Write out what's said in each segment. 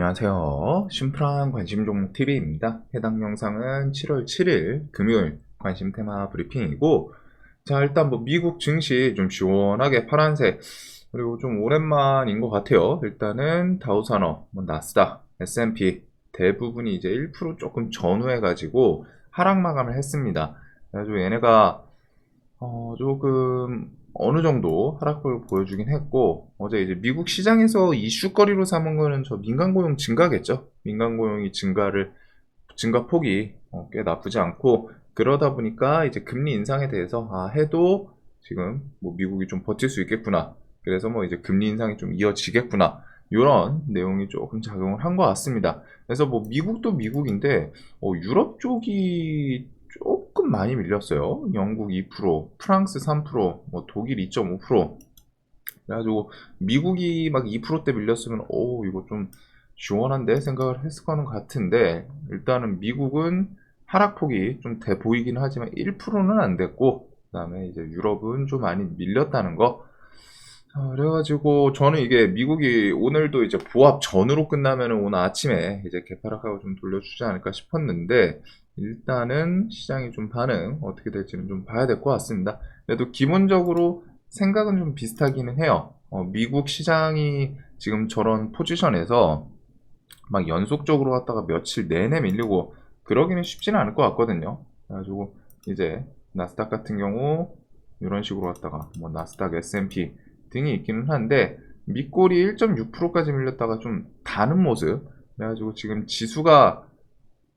안녕하세요. 심플한 관심 종목 TV입니다. 해당 영상은 7월 7일 금요일 관심 테마 브리핑이고, 자, 일단 뭐 미국 증시 좀 시원하게 파란색, 그리고 좀 오랜만인 것 같아요. 일단은 다우산업, 뭐 나스닥, S&P 대부분이 이제 1% 조금 전후해가지고 하락 마감을 했습니다. 그래가지고 얘네가 조금 어느 정도 하락을 보여주긴 했고, 어제 이제 미국 시장에서 이슈거리로 삼은 거는 저 민간 고용 증가겠죠. 민간 고용이 증가 폭이 꽤 나쁘지 않고, 그러다 보니까 이제 금리 인상에 대해서 해도 지금 뭐 미국이 좀 버틸 수 있겠구나. 그래서 뭐 이제 금리 인상이 좀 이어지겠구나. 이런 내용이 조금 작용을 한 것 같습니다. 그래서 뭐 미국도 미국인데 유럽 쪽이 조금 많이 밀렸어요. 영국 2%, 프랑스 3%, 뭐 독일 2.5%. 그래가지고 미국이 막 2%대 밀렸으면 이거 좀 시원한데 생각을 했을 거는 같은데, 일단은 미국은 하락폭이 좀 돼 보이긴 하지만 1%는 안 됐고, 그다음에 이제 유럽은 좀 많이 밀렸다는 거. 그래가지고 저는 이게 미국이 오늘도 이제 보합 전으로 끝나면은 오늘 아침에 이제 개파락하고 좀 돌려주지 않을까 싶었는데, 일단은 시장이 좀 반응 어떻게 될지는 좀 봐야 될 것 같습니다. 그래도 기본적으로 생각은 좀 비슷하기는 해요. 미국 시장이 지금 저런 포지션에서 막 연속적으로 왔다가 며칠 내내 밀리고 그러기는 쉽지는 않을 것 같거든요. 그래가지고 이제 나스닥 같은 경우 이런 식으로 왔다가 뭐 나스닥, S&P 등이 있기는 한데, 밑골이 1.6%까지 밀렸다가 좀 다는 모습. 그래가지고 지금 지수가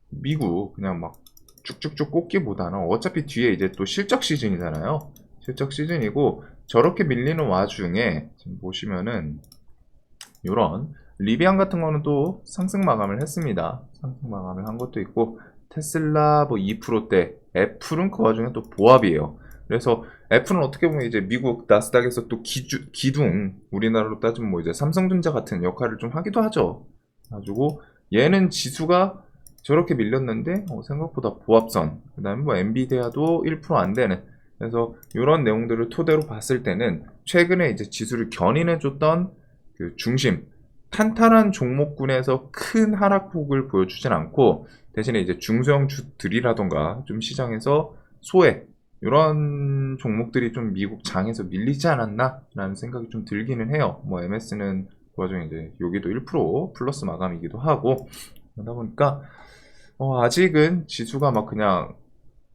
미국 그냥 막 쭉쭉쭉 꽂기보다는 어차피 뒤에 이제 또 실적 시즌이잖아요. 실적 시즌이고 저렇게 밀리는 와중에 지금 보시면은 요런 리비안 같은 거는 또 상승 마감을 했습니다. 상승 마감을 한 것도 있고, 테슬라 뭐 2%대, 애플은 그 와중에 또 보합이에요. 그래서 애플은 어떻게 보면 이제 미국 나스닥에서 또 기둥, 우리나라로 따지면 뭐 이제 삼성전자 같은 역할을 좀 하기도 하죠. 가지고 얘는 지수가 저렇게 밀렸는데 생각보다 보합선, 그 다음에 뭐 엔비디아도 1%안 되는, 그래서 이런 내용들을 토대로 봤을 때는 최근에 이제 지수를 견인해줬던 그 중심, 탄탄한 종목군에서 큰 하락폭을 보여주진 않고, 대신에 이제 중소형주들이라던가 좀 시장에서 소액 이런 종목들이 좀 미국 장에서 밀리지 않았나 라는 생각이 좀 들기는 해요. 뭐 MS는 그 와중에 이제 여기도 1% 플러스 마감이기도 하고, 그러다 보니까 아직은 지수가 막 그냥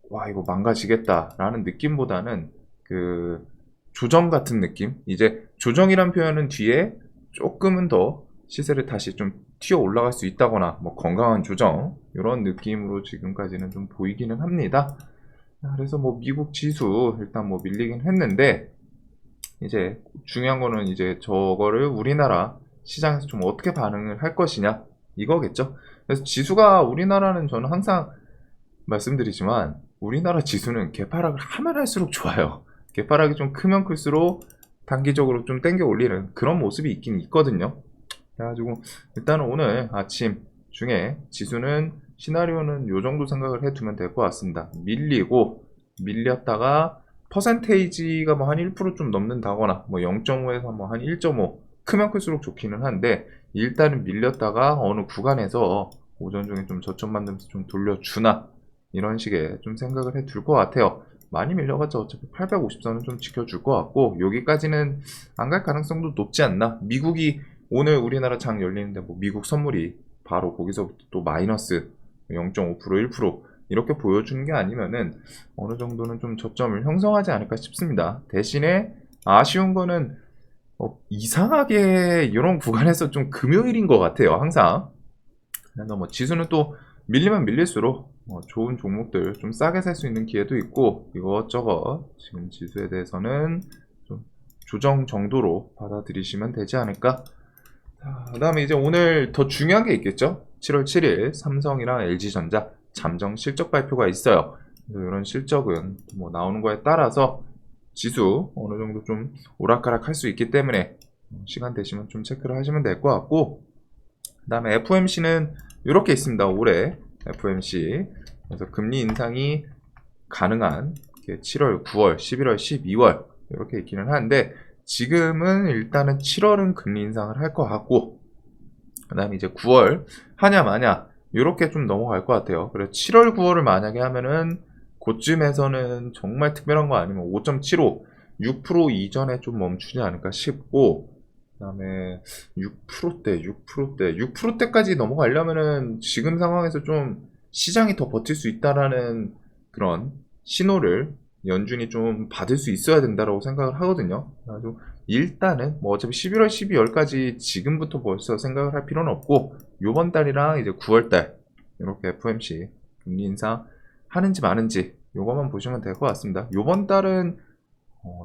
와 이거 망가지겠다라는 느낌보다는 그 조정 같은 느낌. 이제 조정이란 표현은 뒤에 조금은 더 시세를 다시 좀 튀어 올라갈 수 있다거나 뭐 건강한 조정 이런 느낌으로 지금까지는 좀 보이기는 합니다. 그래서 뭐 미국 지수 일단 뭐 밀리긴 했는데, 이제 중요한 거는 이제 저거를 우리나라 시장에서 좀 어떻게 반응을 할 것이냐 이거겠죠. 그래서 지수가, 우리나라는 저는 항상 말씀드리지만 우리나라 지수는 개파락을 하면 할수록 좋아요. 개파락이 좀 크면 클수록 단기적으로 좀 땡겨 올리는 그런 모습이 있긴 있거든요. 그래가지고 일단은 오늘 아침 중에 지수는 시나리오는 요 정도 생각을 해두면 될 것 같습니다. 밀렸다가 퍼센테이지가 뭐 한 1%좀 넘는다거나 뭐 0.5에서 뭐 한 1.5 크면 클수록 좋기는 한데, 일단은 밀렸다가 어느 구간에서 오전 중에 좀 저점 만들면서 좀 돌려주나 이런 식의 좀 생각을 해둘 것 같아요. 많이 밀려봤자 어차피 850선은 좀 지켜줄 것 같고, 여기까지는 안 갈 가능성도 높지 않나. 미국이 오늘 우리나라 장 열리는데 뭐 미국 선물이 바로 거기서부터 또 마이너스 0.5% 1% 이렇게 보여주는 게 아니면은 어느 정도는 좀 저점을 형성하지 않을까 싶습니다. 대신에 아쉬운 거는 이상하게 이런 구간에서 좀 금요일인 것 같아요, 항상. 그래서 뭐 지수는 또 밀리면 밀릴수록 좋은 종목들 좀 싸게 살 수 있는 기회도 있고, 이것저것 지금 지수에 대해서는 좀 조정 정도로 받아들이시면 되지 않을까. 그 다음에 이제 오늘 더 중요한 게 있겠죠. 7월 7일 삼성이랑 LG전자 잠정 실적 발표가 있어요. 이런 실적은 뭐 나오는 거에 따라서 지수 어느 정도 좀 오락가락 할 수 있기 때문에 시간 되시면 좀 체크를 하시면 될 것 같고, 그 다음에 FOMC는 이렇게 있습니다. 올해 FOMC. 그래서 금리 인상이 가능한 7월, 9월, 11월, 12월 이렇게 있기는 하는데, 지금은 일단은 7월은 금리 인상을 할 것 같고, 그다음에 이제 9월 하냐 마냐 요렇게 좀 넘어갈 것 같아요. 그래서 7월 9월을 만약에 하면은 그쯤에서는 정말 특별한 거 아니면 5.75 6% 이전에 좀 멈추지 않을까 싶고, 그다음에 6%대까지 넘어가려면은 지금 상황에서 좀 시장이 더 버틸 수 있다라는 그런 신호를 연준이 좀 받을 수 있어야 된다라고 생각을 하거든요. 그래서 일단은 뭐 어차피 11월, 12월까지 지금부터 벌써 생각을 할 필요는 없고, 요번 달이랑 이제 9월 달 이렇게 FOMC 금리 인상 하는지 마는지 요것만 보시면 될 것 같습니다. 요번 달은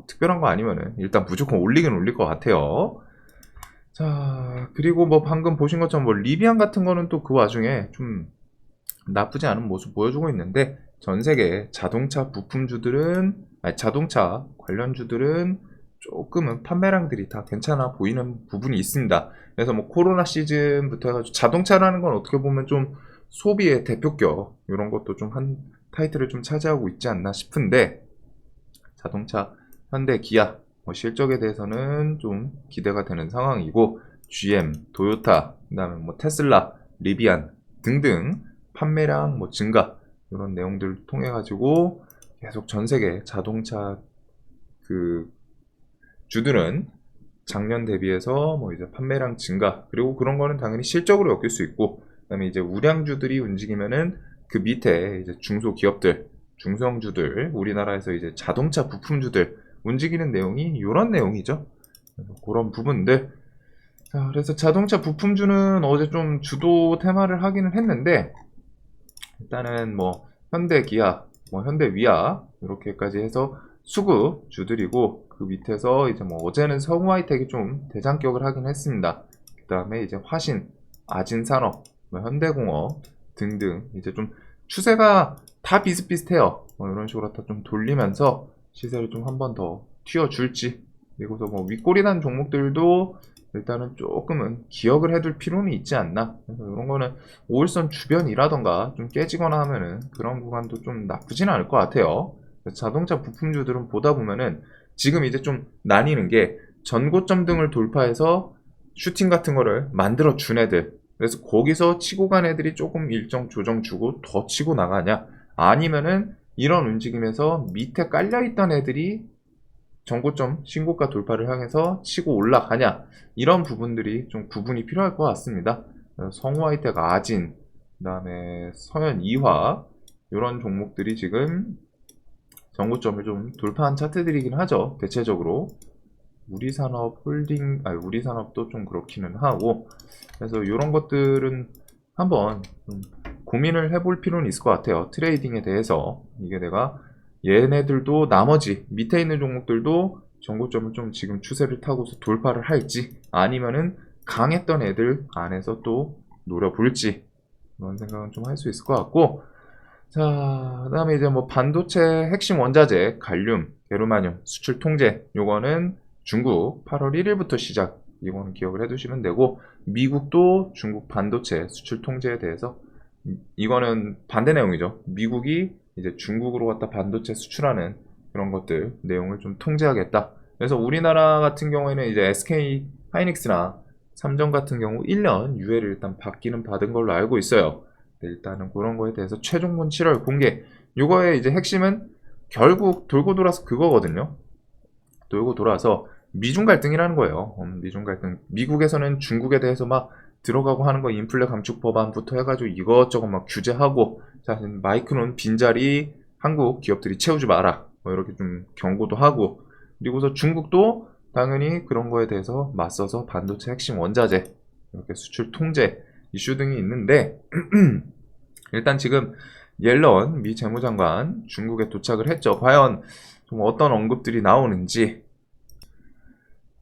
특별한 거 아니면은 일단 무조건 올리긴 올릴 것 같아요. 자, 그리고 뭐 방금 보신 것처럼 뭐 리비안 같은 거는 또 그 와중에 좀 나쁘지 않은 모습 보여주고 있는데, 전 세계 자동차 부품주들은, 아니, 자동차 관련주들은 조금은 판매량들이 다 괜찮아 보이는 부분이 있습니다. 그래서 뭐 코로나 시즌부터 해가지고 자동차라는 건 어떻게 보면 좀 소비의 대표격 이런 것도 좀 한 타이틀을 좀 차지하고 있지 않나 싶은데, 자동차 현대 기아 뭐 실적에 대해서는 좀 기대가 되는 상황이고, GM, 도요타, 그다음에 뭐 테슬라, 리비안 등등 판매량 뭐 증가 이런 내용들을 통해 가지고 계속 전 세계 자동차 그 주들은 작년 대비해서 뭐 이제 판매량 증가, 그리고 그런 거는 당연히 실적으로 엮일 수 있고, 그다음에 이제 우량주들이 움직이면은 그 밑에 이제 중소기업들, 중소형주들, 우리나라에서 이제 자동차 부품주들 움직이는 내용이 이런 내용이죠. 그래서 그런 부분들. 자, 그래서 자동차 부품주는 어제 좀 주도 테마를 하기는 했는데, 일단은 뭐 현대 기아, 뭐 현대 위아 이렇게까지 해서 수급 주들이고, 그 밑에서 이제 뭐 어제는 성우하이텍이 좀 대장격을 하긴 했습니다. 그 다음에 이제 화신, 아진산업, 뭐 현대공업 등등 이제 좀 추세가 다 비슷비슷해요. 뭐 이런 식으로 다 좀 돌리면서 시세를 좀 한 번 더 튀어줄지, 그리고서 뭐 윗골이 난 종목들도 일단은 조금은 기억을 해둘 필요는 있지 않나. 그래서 이런 거는 5일선 주변이라던가 좀 깨지거나 하면은 그런 구간도 좀 나쁘진 않을 것 같아요. 자동차 부품주들은 보다 보면은 지금 이제 좀 나뉘는 게, 전고점 등을 돌파해서 슈팅 같은 거를 만들어 준 애들, 그래서 거기서 치고 간 애들이 조금 일정 조정 주고 더 치고 나가냐, 아니면은 이런 움직임에서 밑에 깔려 있던 애들이 전고점 신고가 돌파를 향해서 치고 올라가냐, 이런 부분들이 좀 구분이 필요할 것 같습니다. 성우하이텍, 아진, 그 다음에 서현 이화 이런 종목들이 지금 전고점을 좀 돌파한 차트들이긴 하죠. 대체적으로 우리산업 홀딩, 아니 우리산업도 좀 그렇기는 하고, 그래서 이런 것들은 한번 좀 고민을 해볼 필요는 있을 것 같아요. 트레이딩에 대해서 이게 내가 얘네들도 나머지 밑에 있는 종목들도 전고점을 좀 지금 추세를 타고서 돌파를 할지, 아니면은 강했던 애들 안에서 또 노려볼지, 그런 생각은 좀 할 수 있을 것 같고. 자, 그 다음에 이제 뭐 반도체 핵심 원자재, 갈륨, 게르마늄 수출 통제, 요거는 중국 8월 1일부터 시작, 이거는 기억을 해두시면 되고, 미국도 중국 반도체 수출 통제에 대해서, 이거는 반대 내용이죠. 미국이 이제 중국으로 갖다 반도체 수출하는 그런 것들 내용을 좀 통제하겠다. 그래서 우리나라 같은 경우에는 이제 SK 하이닉스나 삼성 같은 경우 1년 유예를 일단 받기는 받은 걸로 알고 있어요. 일단은 그런 거에 대해서 최종본 7월 공개. 요거의 이제 핵심은 결국 돌고 돌아서 그거거든요. 돌고 돌아서 미중 갈등이라는 거예요. 미중 갈등. 미국에서는 중국에 대해서 막 들어가고 하는 거, 인플레 감축 법안부터 해가지고 이것저것 막 규제하고, 자, 마이크론 빈자리 한국 기업들이 채우지 마라, 뭐 이렇게 좀 경고도 하고, 그리고서 중국도 당연히 그런 거에 대해서 맞서서 반도체 핵심 원자재 이렇게 수출 통제 이슈 등이 있는데, 일단 지금 옐런 미 재무장관 중국에 도착을 했죠. 과연 좀 어떤 언급들이 나오는지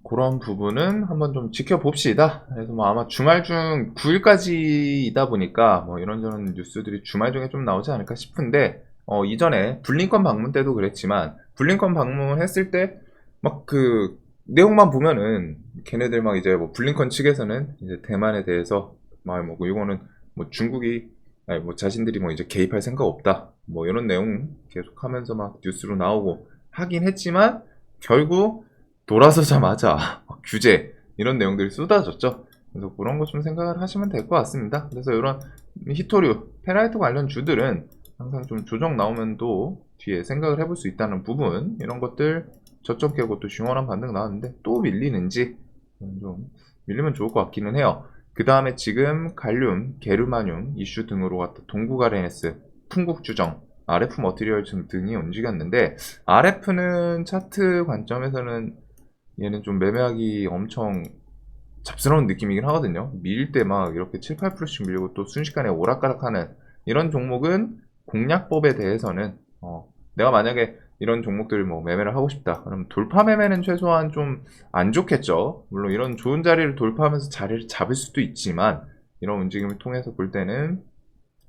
그런 부분은 한번 좀 지켜봅시다. 그래서 뭐 아마 주말 중 9일까지이다 보니까 뭐 이런저런 뉴스들이 주말 중에 좀 나오지 않을까 싶은데, 이전에 블링컨 방문 때도 그랬지만, 블링컨 방문했을 때 막 그 내용만 보면은 걔네들 막 이제 뭐 블링컨 측에서는 이제 대만에 대해서 막 뭐 이거는 뭐 중국이, 아니 뭐 자신들이 뭐 이제 개입할 생각 없다, 뭐 이런 내용 계속하면서 막 뉴스로 나오고 하긴 했지만, 결국 돌아서자마자 규제 이런 내용들이 쏟아졌죠. 그래서 그런 거 좀 생각을 하시면 될 것 같습니다. 그래서 이런 히토류, 페라이트 관련 주들은 항상 좀 조정 나오면 또 뒤에 생각을 해볼 수 있다는 부분, 이런 것들 저점 깨고 또 시원한 반등 나왔는데 또 밀리는지 좀 밀리면 좋을 것 같기는 해요. 그 다음에 지금 갈륨, 게르마늄 이슈 등으로 갔다 동구가레네스, 풍국주정, RF 머티리얼 등이 움직였는데, RF는 차트 관점에서는 얘는 좀 매매하기 엄청 잡스러운 느낌이긴 하거든요. 밀 때 막 이렇게 7, 8%씩 밀리고 또 순식간에 오락가락하는 이런 종목은 공략법에 대해서는 내가 만약에 이런 종목들을 뭐 매매를 하고 싶다, 그럼 돌파 매매는 최소한 좀 안 좋겠죠. 물론 이런 좋은 자리를 돌파하면서 자리를 잡을 수도 있지만, 이런 움직임을 통해서 볼 때는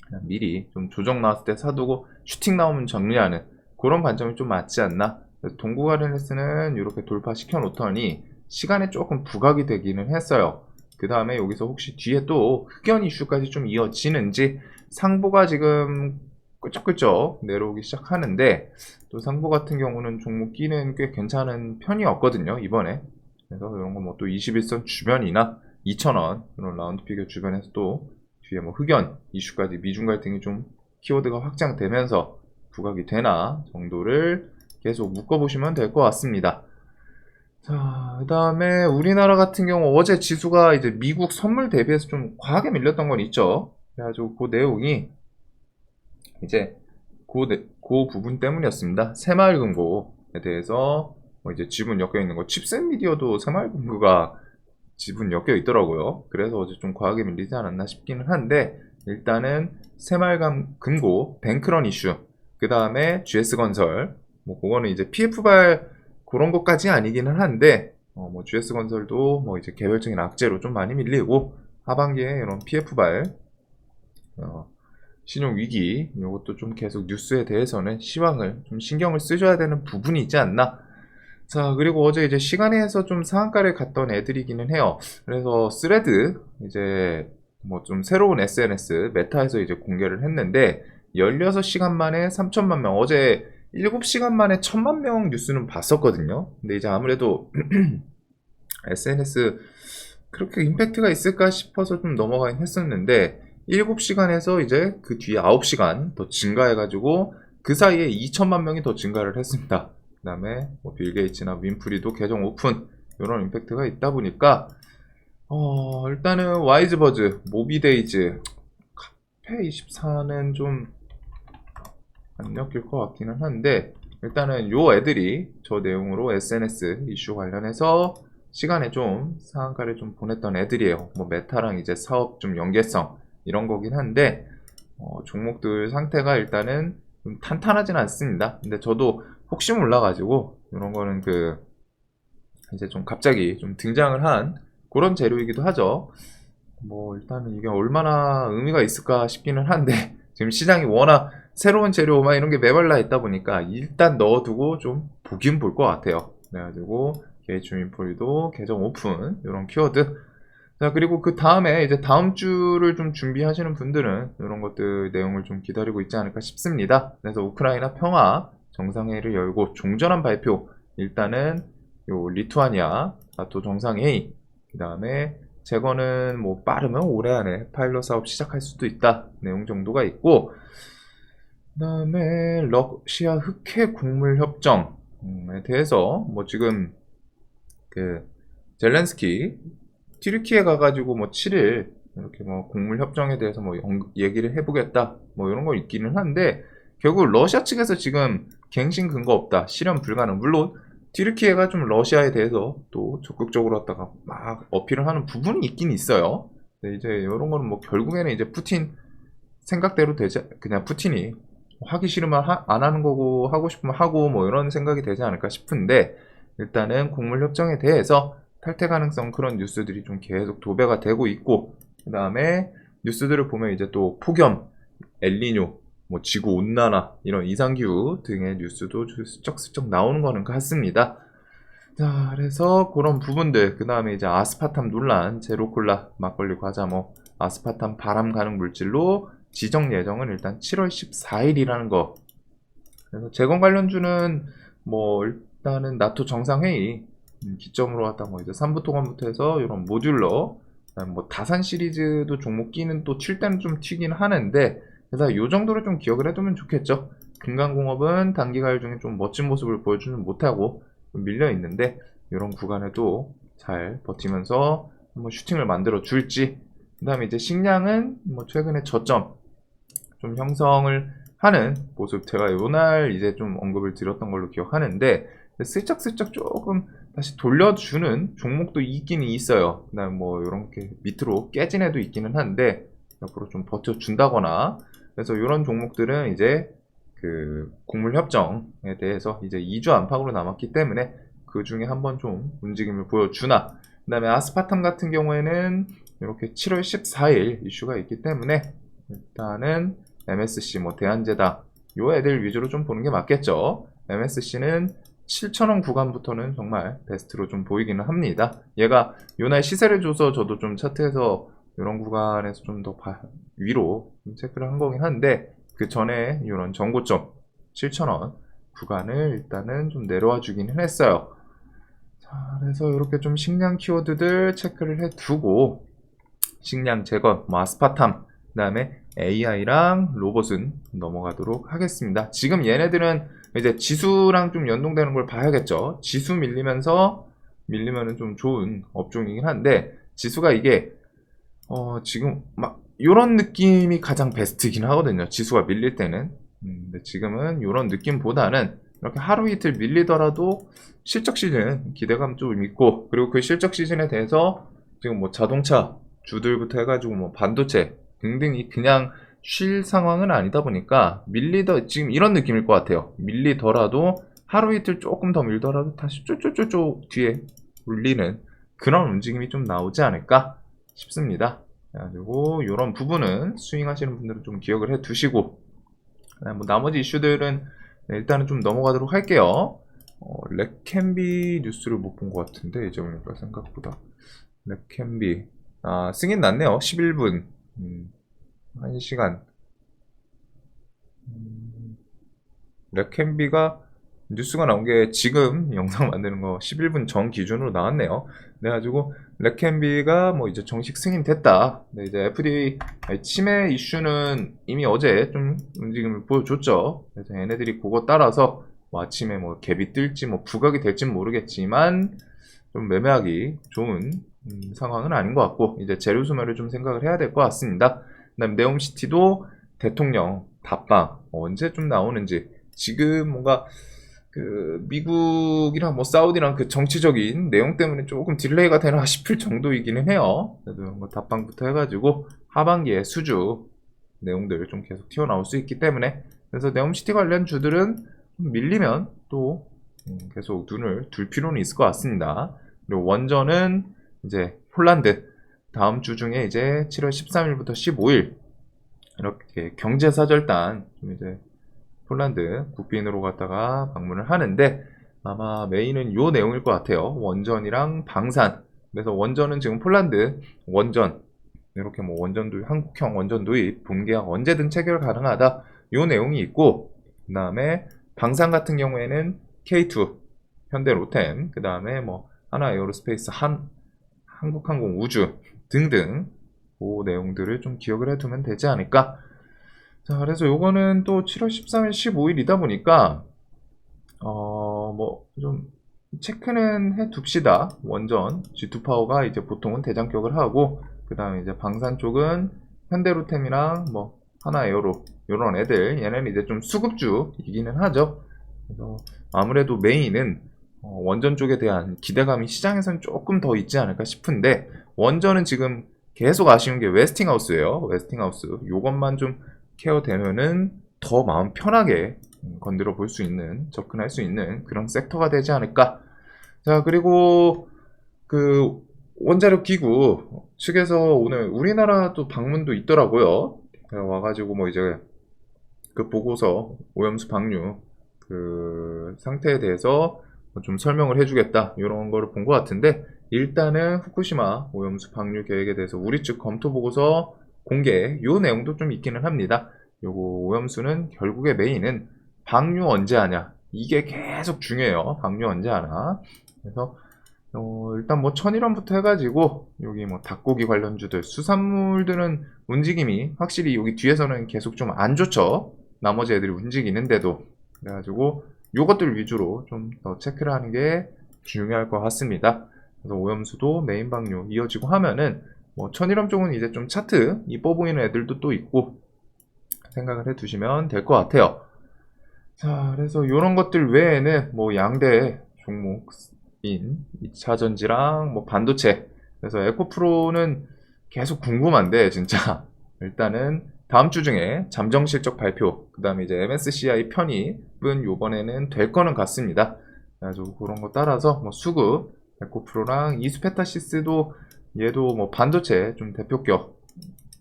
그냥 미리 좀 조정 나왔을 때 사두고 슈팅 나오면 정리하는 그런 관점이 좀 맞지 않나. 동구가르네스는 이렇게 돌파시켜 놓더니 시간에 조금 부각이 되기는 했어요. 그 다음에 여기서 혹시 뒤에 또 흑연 이슈까지 좀 이어지는지, 상보가 지금 끄적끄적 내려오기 시작하는데, 또 상보 같은 경우는 종목 끼는 꽤 괜찮은 편이었거든요, 이번에. 그래서 이런 거 뭐 또 21선 주변이나 2,000원 이런 라운드 피겨 주변에서 또 뒤에 뭐 흑연 이슈까지 미중 갈등이 좀 키워드가 확장되면서 부각이 되나 정도를 계속 묶어보시면 될 것 같습니다. 자, 그 다음에 우리나라 같은 경우 어제 지수가 이제 미국 선물 대비해서 좀 과하게 밀렸던 건 있죠. 그래가지고 그 내용이 이제 그 부분 때문이었습니다. 새마을금고에 대해서 뭐 이제 지분 엮여 있는 거, 칩셋 미디어도 새마을금고가 지분 엮여 있더라고요. 그래서 어제 좀 과하게 밀리지 않았나 싶기는 한데, 일단은 새마을금고 뱅크런 이슈, 그 다음에 GS건설, 뭐 그거는 이제 PF발 그런 것까지 아니기는 한데, 뭐 GS건설도 뭐 이제 개별적인 악재로 좀 많이 밀리고, 하반기에 이런 PF발 신용 위기, 이것도 좀 계속 뉴스에 대해서는 시황을 좀 신경을 쓰셔야 되는 부분이 있지 않나. 자, 그리고 어제 이제 시간에서 좀 상한가를 갔던 애들이기는 해요. 그래서 스레드, 이제 뭐 좀 새로운 SNS 메타에서 이제 공개를 했는데, 16시간 만에 3천만 명, 어제 7시간 만에 1,000만 명 뉴스는 봤었거든요. 근데 이제 아무래도 SNS 그렇게 임팩트가 있을까 싶어서 좀 넘어가긴 했었는데, 7시간에서 이제 그 뒤에 9시간 더 증가해가지고 그 사이에 2천만 명이 더 증가를 했습니다. 그 다음에 뭐 빌 게이츠나 윈프리도 계정 오픈, 이런 임팩트가 있다 보니까 일단은 와이즈버즈, 모비데이즈, 카페24는 좀 안 엮일 것 같기는 한데, 일단은 요 애들이 저 내용으로 SNS 이슈 관련해서 시간에 좀 상한가를 좀 보냈던 애들이에요. 뭐 메타랑 이제 사업 좀 연계성 이런 거긴 한데, 종목들 상태가 일단은 좀 탄탄하진 않습니다. 근데 저도 혹시 몰라가지고 이런 거는 이제 좀 갑자기 좀 등장을 한 그런 재료이기도 하죠. 뭐 일단은 이게 얼마나 의미가 있을까 싶기는 한데, 지금 시장이 워낙 새로운 재료 막 이런 게 메발라 있다 보니까 일단 넣어두고 좀 보긴 볼 것 같아요. 그래가지고 게이츠 윈프리도 계정 오픈 이런 키워드. 자, 그리고 그 다음에 이제 다음 주를 좀 준비하시는 분들은 이런 것들 내용을 좀 기다리고 있지 않을까 싶습니다. 그래서 우크라이나 평화 정상회의를 열고 종전한 발표, 일단은 요 리투아니아 나토 정상회의, 그 다음에 재건은 뭐 빠르면 올해 안에 파일럿 사업 시작할 수도 있다 내용 정도가 있고, 그 다음에 러시아 흑해 곡물 협정에 대해서 뭐 지금 젤렌스키 튀르키예 가가지고 뭐 7일 이렇게 뭐 곡물 협정에 대해서 뭐 얘기를 해보겠다 뭐 이런 거 있기는 한데, 결국 러시아 측에서 지금 갱신 근거 없다, 실현 불가능. 물론 튀르키예가 좀 러시아에 대해서 또 적극적으로 왔다가 막 어필을 하는 부분이 있긴 있어요. 근데 이제 이런 거는 뭐 결국에는 이제 푸틴 생각대로 되지, 그냥 푸틴이 하기 싫으면 안 하는 거고 하고 싶으면 하고 뭐 이런 생각이 되지 않을까 싶은데, 일단은 곡물 협정에 대해서 탈퇴 가능성 그런 뉴스들이 좀 계속 도배가 되고 있고, 그 다음에 뉴스들을 보면 이제 또 폭염, 엘니뇨, 뭐 지구 온난화 이런 이상기후 등의 뉴스도 슬쩍슬쩍 나오는 거는 같습니다. 자, 그래서 그런 부분들, 그 다음에 이제 아스파탐 논란, 제로콜라, 막걸리, 과자, 뭐 아스파탐 발암 가능 물질로 지정 예정은 일단 7월 14일이라는 거. 그래서 재건 관련주는 뭐 일단은 나토 정상회의 기점으로 갖다 뭐 이제 3부 통관부터 해서 이런 모듈러 그다음 뭐 다산 시리즈도 종목 끼는 또 칠 때는 좀 튀긴 하는데, 그래서 요 정도로 좀 기억을 해두면 좋겠죠. 금강공업은 단기가열 중에 좀 멋진 모습을 보여주는 못하고 좀 밀려 있는데, 이런 구간에도 잘 버티면서 한번 슈팅을 만들어 줄지. 그 다음에 이제 식량은 뭐 최근에 저점 좀 형성을 하는 모습, 제가 요날 이제 좀 언급을 드렸던 걸로 기억하는데, 슬쩍슬쩍 조금 다시 돌려주는 종목도 있기는 있어요. 그다음 뭐 이렇게 밑으로 깨진 애도 있기는 한데, 옆으로 좀 버텨준다거나. 그래서 이런 종목들은 이제 그 곡물 협정에 대해서 이제 2주 안팎으로 남았기 때문에 그 중에 한번 좀 움직임을 보여주나. 그다음에 아스파탐 같은 경우에는 이렇게 7월 14일 이슈가 있기 때문에 일단은 MSC 뭐 대한제다 요 애들 위주로 좀 보는 게 맞겠죠. MSC는 7,000원 구간부터는 정말 베스트로 좀 보이기는 합니다. 얘가 요날 시세를 줘서 저도 좀 차트에서 이런 구간에서 좀 더 위로 좀 체크를 한 거긴 한데, 그 전에 이런 전고점 7,000원 구간을 일단은 좀 내려와 주기는 했어요. 자, 그래서 이렇게 좀 식량 키워드들 체크를 해 두고, 식량 제거, 뭐 아스파탐, 그 다음에 AI랑 로봇은 넘어가도록 하겠습니다. 지금 얘네들은 이제 지수랑 좀 연동되는 걸 봐야겠죠. 지수 밀리면은 좀 좋은 업종이긴 한데, 지수가 이게 지금 막 요런 느낌이 가장 베스트이긴 하거든요. 지수가 밀릴 때는. 근데 지금은 요런 느낌보다는 이렇게 하루 이틀 밀리더라도 실적 시즌 기대감 좀 있고, 그리고 그 실적 시즌에 대해서 지금 뭐 자동차 주들부터 해가지고 뭐 반도체 등등이 그냥 쉴 상황은 아니다 보니까, 지금 이런 느낌일 것 같아요. 밀리더라도 하루 이틀 조금 더 밀더라도 다시 쪼쪼쪼쪼 뒤에 울리는 그런 움직임이 좀 나오지 않을까 싶습니다. 그리고 이런 부분은 스윙하시는 분들은 좀 기억을 해 두시고, 뭐 나머지 이슈들은 일단은 좀 넘어가도록 할게요. 렉캔비 뉴스를 못 본 것 같은데, 이제 보니까 생각보다 렉캔비 승인 났네요. 11분 1시간. 렉캔비가 뉴스가 나온 게 지금 영상 만드는 거 11분 전 기준으로 나왔네요. 그래가지고 렉캔비가 뭐 이제 정식 승인됐다. 근데 이제 FDA 침해 이슈는 이미 어제 좀 움직임을 보여줬죠. 그래서 얘네들이 그거 따라서 뭐 아침에 뭐 갭이 뜰지 뭐 부각이 될지 모르겠지만 좀 매매하기 좋은 상황은 아닌 것 같고, 이제 재료 소멸을 좀 생각을 해야 될 것 같습니다. 그다음 네옴시티도 대통령 답방 언제 좀 나오는지, 지금 뭔가 그 미국이랑 뭐 사우디랑 그 정치적인 내용 때문에 조금 딜레이가 되나 싶을 정도이기는 해요. 그래도 뭐 답방부터 해가지고 하반기에 수주 내용들 좀 계속 튀어나올 수 있기 때문에, 그래서 네옴시티 관련 주들은 밀리면 또 계속 눈을 둘 필요는 있을 것 같습니다. 그리고 원전은 이제 폴란드 다음 주 중에 이제 7월 13일부터 15일 이렇게 경제사절단 좀 이제 폴란드 국빈으로 갔다가 방문을 하는데, 아마 메인은 요 내용일 것 같아요. 원전이랑 방산. 그래서 원전은 지금 폴란드 원전 이렇게 뭐 원전 도입, 한국형 원전 도입, 분계약 언제든 체결 가능하다 요 내용이 있고, 그 다음에 방산 같은 경우에는 K2 현대로템, 그 다음에 뭐 하나 에어로스페이스, 한국항공 우주 등등 그 내용들을 좀 기억을 해두면 되지 않을까. 자, 그래서 요거는 또 7월 13일, 15일이다 보니까 뭐 좀 체크는 해 둡시다. 원전 G2파워가 이제 보통은 대장격을 하고, 그 다음에 이제 방산 쪽은 현대로템이랑 뭐 하나 에어로 요런 애들, 얘네는 이제 좀 수급주이기는 하죠. 그래서 아무래도 메인은 원전 쪽에 대한 기대감이 시장에서는 조금 더 있지 않을까 싶은데, 원전은 지금 계속 아쉬운 게 웨스팅하우스예요. 웨스팅하우스 요것만 좀 케어되면은 더 마음 편하게 건드려 볼 수 있는, 접근할 수 있는 그런 섹터가 되지 않을까. 자, 그리고 그 원자력 기구 측에서 오늘 우리나라도 방문도 있더라고요. 와가지고 뭐 이제 그 보고서 오염수 방류 그 상태에 대해서 좀 설명을 해주겠다 이런 거를 본 것 같은데, 일단은 후쿠시마 오염수 방류 계획에 대해서 우리 측 검토 보고서 공개 요 내용도 좀 있기는 합니다. 요거 오염수는 결국에 메인은 방류 언제 하냐, 이게 계속 중요해요. 방류 언제 하나. 그래서 일단 뭐 천일원부터 해가지고 여기 뭐 닭고기 관련주들, 수산물들은 움직임이 확실히 여기 뒤에서는 계속 좀 안 좋죠. 나머지 애들이 움직이는데도. 그래가지고 요것들 위주로 좀 더 체크를 하는 게 중요할 것 같습니다. 그래서 오염수도 메인 방류 이어지고 하면은 뭐 천일원 쪽은 이제 좀 차트 이뻐 보이는 애들도 또 있고 생각을 해 두시면 될 것 같아요. 자, 그래서 이런 것들 외에는 뭐 양대 종목인 2차전지랑 뭐 반도체. 그래서 에코프로는 계속 궁금한데 진짜 일단은 다음 주 중에 잠정 실적 발표, 그 다음에 이제 MSCI 편입은 요번에는 될 거는 같습니다. 그래서 그런 거 따라서 뭐 수급, 에코프로랑 이수페타시스도 얘도 뭐 반도체 좀 대표격,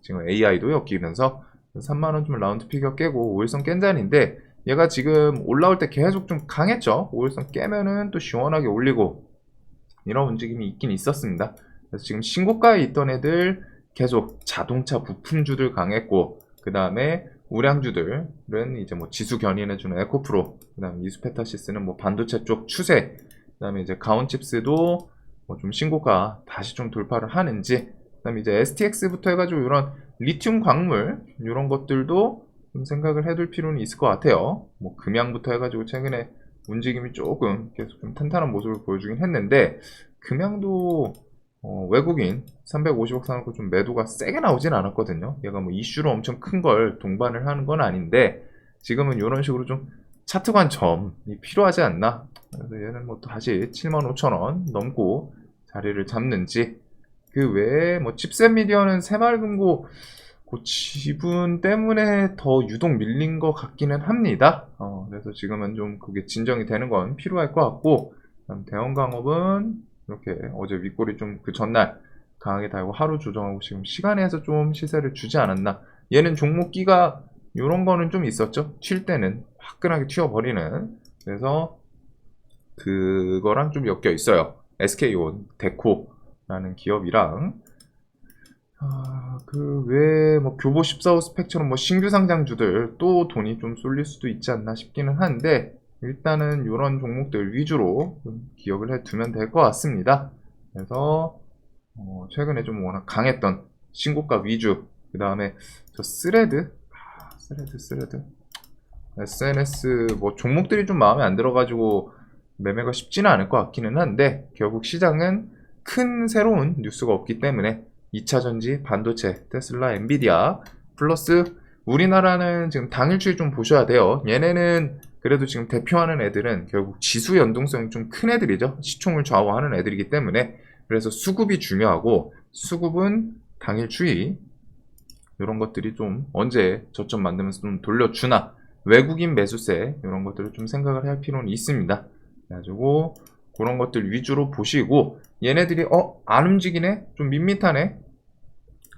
지금 AI도 엮이면서 3만원 좀 라운드 피겨 깨고 5일선 깬 자리인데 얘가 지금 올라올 때 계속 좀 강했죠. 5일선 깨면은 또 시원하게 올리고 이런 움직임이 있긴 있었습니다. 그래서 지금 신고가에 있던 애들 계속 자동차 부품주들 강했고, 그 다음에 우량주들은 이제 뭐 지수 견인해주는 에코프로, 그 다음에 이수페타시스는 뭐 반도체 쪽 추세, 그 다음에 이제 가온칩스도 뭐 좀 신고가 다시 좀 돌파를 하는지, 그 다음에 이제 STX부터 해가지고 이런 리튬 광물 이런 것들도 좀 생각을 해둘 필요는 있을 것 같아요. 뭐 금양부터 해가지고 최근에 움직임이 조금 계속 좀 탄탄한 모습을 보여주긴 했는데 금양도 외국인 350억 사놓고 좀 매도가 세게 나오진 않았거든요. 얘가 뭐 이슈로 엄청 큰 걸 동반을 하는 건 아닌데 지금은 이런 식으로 좀 차트 관점이 필요하지 않나. 그래서 얘는 뭐 다시 75,000원 넘고 자리를 잡는지, 그 외에 뭐 칩셋 미디어는 새마을금고 그 지분 때문에 더 유독 밀린 것 같기는 합니다. 그래서 지금은 좀 그게 진정이 되는 건 필요할 것 같고, 대형광업은 이렇게 어제 윗골이 좀 그 전날 강하게 달고 하루 조정하고 지금 시간에서 좀 시세를 주지 않았나. 얘는 종목기가 이런 거는 좀 있었죠. 튈 때는 화끈하게 튀어버리는. 그래서 그거랑 좀 엮여 있어요. SK온, 데코라는 기업이랑 그 외에 뭐 교보 14호 스펙처럼 뭐 신규 상장주들 또 돈이 좀 쏠릴 수도 있지 않나 싶기는 한데 일단은 이런 종목들 위주로 좀 기억을 해두면 될 것 같습니다. 그래서 최근에 좀 워낙 강했던 신고가 위주, 그 다음에 저 스레드 SNS 뭐 종목들이 좀 마음에 안 들어가지고 매매가 쉽지는 않을 것 같기는 한데 결국 시장은 큰 새로운 뉴스가 없기 때문에 2차전지, 반도체, 테슬라, 엔비디아 플러스 우리나라는 지금 당일 추이 좀 보셔야 돼요. 얘네는 그래도 지금 대표하는 애들은 결국 지수 연동성이 좀 큰 애들이죠. 시총을 좌우하는 애들이기 때문에. 그래서 수급이 중요하고 수급은 당일 추이 이런 것들이 좀 언제 저점 만들면서 좀 돌려주나, 외국인 매수세 이런 것들을 좀 생각을 할 필요는 있습니다. 그래가지고 그런 것들 위주로 보시고 얘네들이 안 움직이네? 좀 밋밋하네?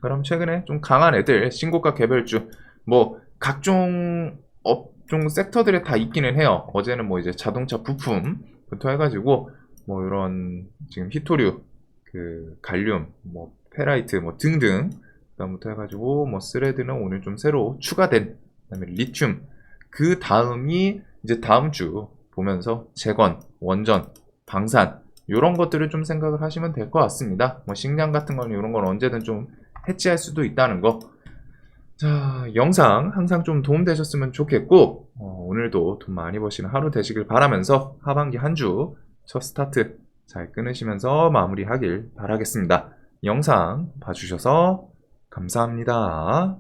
그럼 최근에 좀 강한 애들 신고가 개별주 뭐 각종 업종 섹터들에 다 있기는 해요. 어제는 뭐 이제 자동차 부품부터 해가지고 뭐 이런 지금 히토류, 그 갈륨, 뭐 페라이트 뭐 등등, 그다음부터 해가지고 뭐 스레드는 오늘 좀 새로 추가된, 그다음에 리튬, 그 다음이 이제 다음 주 보면서 재건, 원전, 방산 이런 것들을 좀 생각을 하시면 될 것 같습니다. 뭐 식량 같은 건 이런 건 언제든 좀 해치할 수도 있다는 거. 자, 영상 항상 좀 도움되셨으면 좋겠고 오늘도 돈 많이 버시는 하루 되시길 바라면서 하반기 한 주 첫 스타트 잘 끊으시면서 마무리하길 바라겠습니다. 영상 봐주셔서 감사합니다.